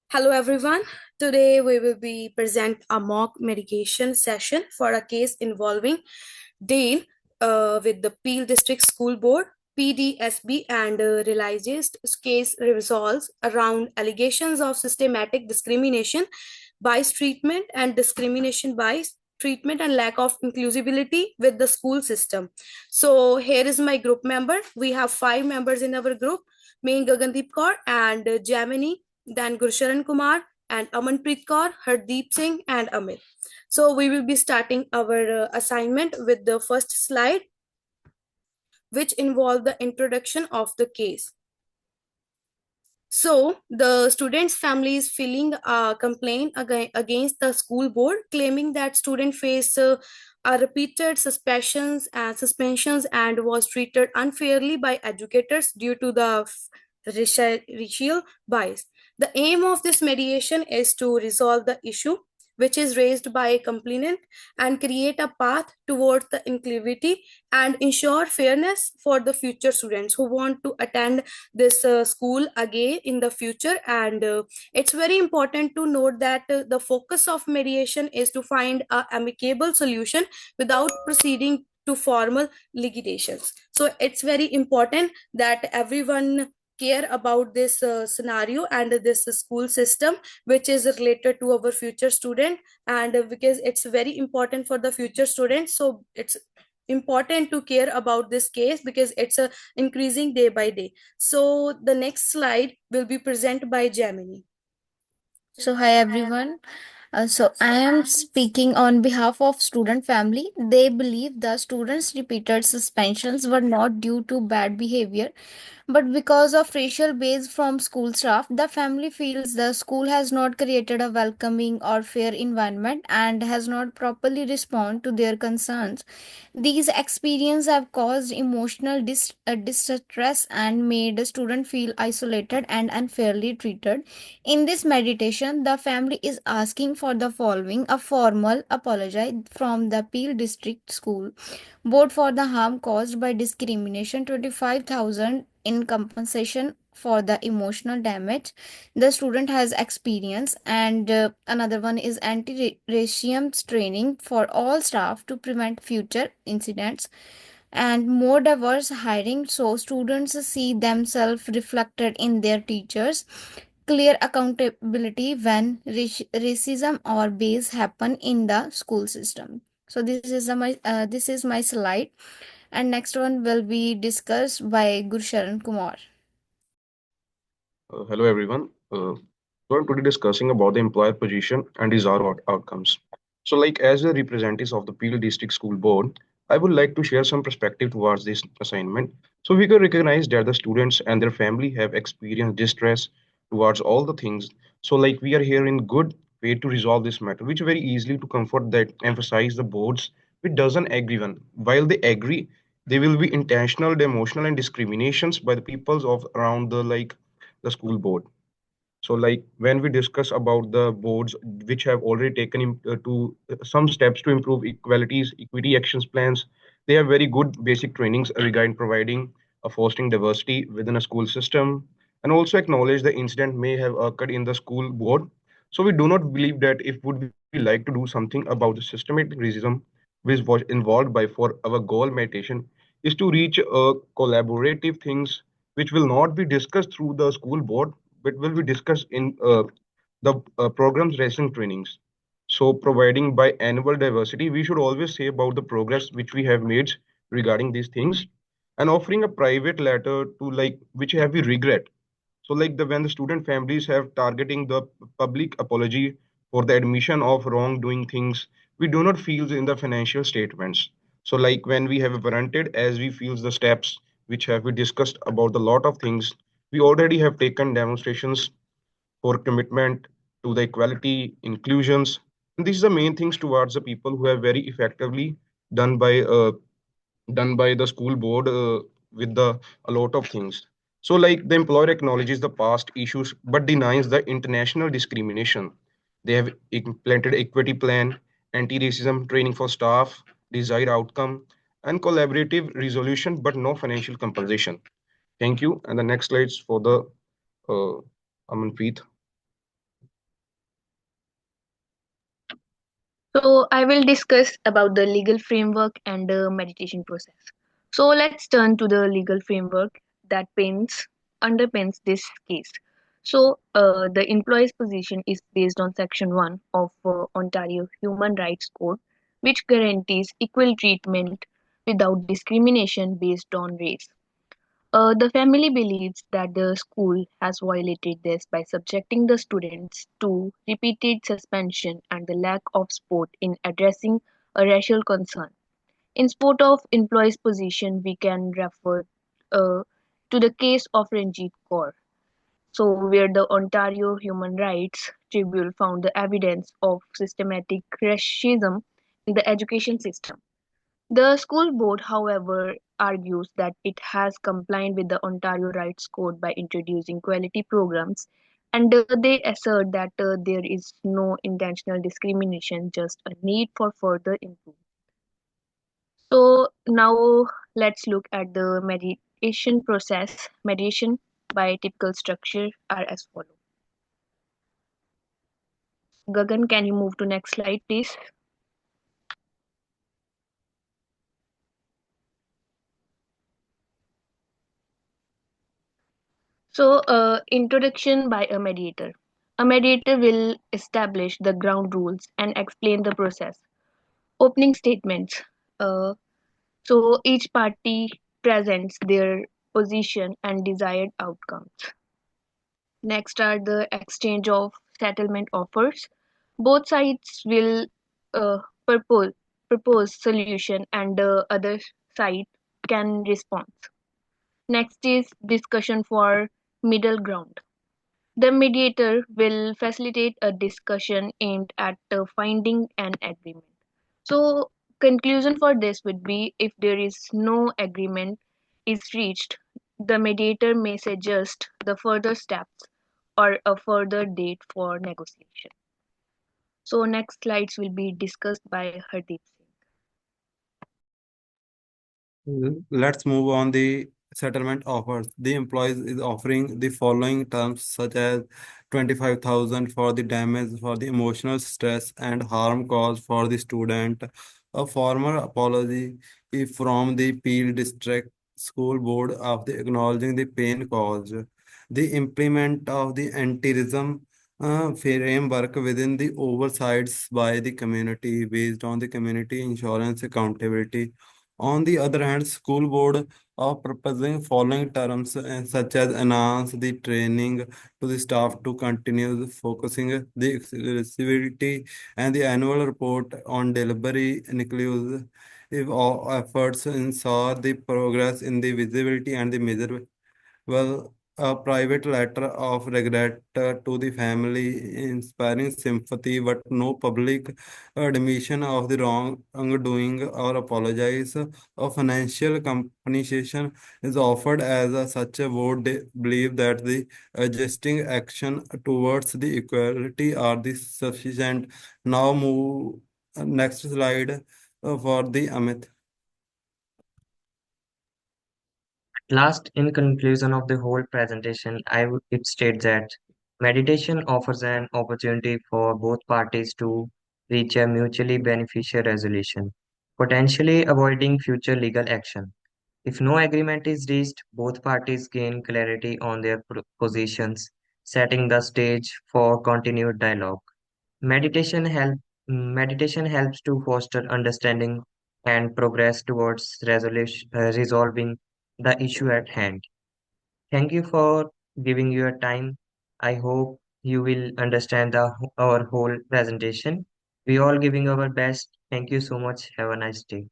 Hello everyone. Today we will be present a mock medication session for a case involving Dane with the Peel District School Board PDSB and realizes case resolves around allegations of systematic discrimination, bias treatment and discrimination bias treatment and lack of inclusivity with the school system. So here is my group member. We have 5 members in our group, me Gagandeep Kaur and Jamini, then Gursharan Kumar and Amanpreet Kaur, Hardeep Singh, and Amit. So we will be starting our assignment with the first slide, which involve the introduction of the case. So the student's family is filing a complaint against the school board, claiming that student faced a repeated suspensions and was treated unfairly by educators due to the racial bias. The aim of this mediation is to resolve the issue which is raised by a complainant and create a path towards the inclusivity and ensure fairness for the future students who want to attend this school again in the future. And it's very important to note that the focus of mediation is to find a amicable solution without proceeding to formal litigations. So it's very important that everyone care about this scenario and this school system which is related to our future student, and because it's very important for the future students, so it's important to care about this case because it's increasing day by day. So the next slide will be presented by Gemini. So, hi everyone. I am speaking on behalf of student family. They believe the students' repeated suspensions were not due to bad behavior, but because of racial base from school staff. The family feels the school has not created a welcoming or fair environment and has not properly responded to their concerns. These experiences have caused emotional distress and made the student feel isolated and unfairly treated. In this meditation, the family is asking for the following: a formal apology from the Peel District School Board for the harm caused by discrimination, 25,000 in compensation for the emotional damage the student has experienced, and another one is anti-racism training for all staff to prevent future incidents, and more diverse hiring so students see themselves reflected in their teachers, clear accountability when racism or bias happen in the school system. So this is my slide, and next one will be discussed by Gursharan Kumar. Hello everyone. So I'm today discussing about the employer position and desired outcomes. So like as a representative of the Peel District School Board, I would like to share some perspective towards this assignment. So we can recognize that the students and their family have experienced distress towards all the things. So like we are here in good way to resolve this matter, which very easily to comfort that emphasize the boards which doesn't agree one. While they agree, they will be intentional, emotional and discriminations by the peoples of around the school board. So like when we discuss about the boards which have already taken to some steps to improve equalities equity actions plans, they have very good basic trainings regarding providing a fostering diversity within a school system, and also acknowledge the incident may have occurred in the school board. So we do not believe that if would we like to do something about the systematic racism which was involved by for our goal meditation is to reach collaborative things which will not be discussed through the school board but will be discussed in the program's wrestling trainings. So, providing by annual diversity, we should always say about the progress which we have made regarding these things, and offering a private letter to like which have we regret. So, like the when the student families have targeting the public apology for the admission of wrongdoing things, we do not feel in the financial statements. So, like when we have warranted as we feel the steps which have we discussed about the lot of things, we already have taken demonstrations for commitment to the equality, inclusions. And these are the main things towards the people who have very effectively done by uh, done by the school board with the a lot of things. So like the employer acknowledges the past issues but denies the international discrimination. They have implemented equity plan, anti-racism training for staff, desired outcome, and collaborative resolution, but no financial compensation. Thank you. And the next slides for the uh, Amanpreet. So I will discuss about the legal framework and the meditation process. So let's turn to the legal framework that underpins this case. So the employee's position is based on Section 1 of Ontario Human Rights Code, which guarantees equal treatment without discrimination based on race. The family believes that the school has violated this by subjecting the students to repeated suspension and the lack of support in addressing a racial concern. In support of employees' position, we can refer uh, to the case of Ranjit Kaur, so where the Ontario Human Rights Tribunal found the evidence of systematic racism in the education system. The school board, however, argues that it has complied with the Ontario Rights Code by introducing quality programs, and they assert that there is no intentional discrimination, just a need for further improvement. So now let's look at the mediation process. Mediation by typical structure are as follows. Gagan, can you move to next slide, please? So, introduction by a mediator. A mediator will establish the ground rules and explain the process. Opening statements. Uh, so, each party presents their position and desired outcomes. Next are the exchange of settlement offers. Both sides will uh, propose, propose solution and the other side can respond. Next is discussion for middle ground. The mediator will facilitate a discussion aimed at finding an agreement. So, conclusion for this would be if there is no agreement is reached, the mediator may suggest the further steps or a further date for negotiation. So, next slides will be discussed by Hardeep Singh. Let's move on the settlement offers. The employees is offering the following terms such as 25,000 for the damage for the emotional stress and harm caused for the student, a formal apology if from the Peel District School Board of the acknowledging the pain caused, the implement of the anti-racism framework within the oversights by the community based on the community insurance accountability. On the other hand, school board are proposing following terms such as enhance the training to the staff to continue focusing the accessibility and the annual report on delivery includes if all efforts ensure the progress in the visibility and the measure well, a private letter of regret to the family, inspiring sympathy, but no public admission of the wrongdoing or apologize. A financial compensation is offered as such a would believe that the adjusting action towards the equality are the sufficient. Now move next slide for the Amit. Last, in conclusion of the whole presentation, I would it state that meditation offers an opportunity for both parties to reach a mutually beneficial resolution, potentially avoiding future legal action. If no agreement is reached, both parties gain clarity on their positions, setting the stage for continued dialogue. Meditation help Meditation helps to foster understanding and progress towards resolving the issue at hand. Thank you for giving your time. I hope you will understand our whole presentation. We all giving our best. Thank you so much. Have a nice day.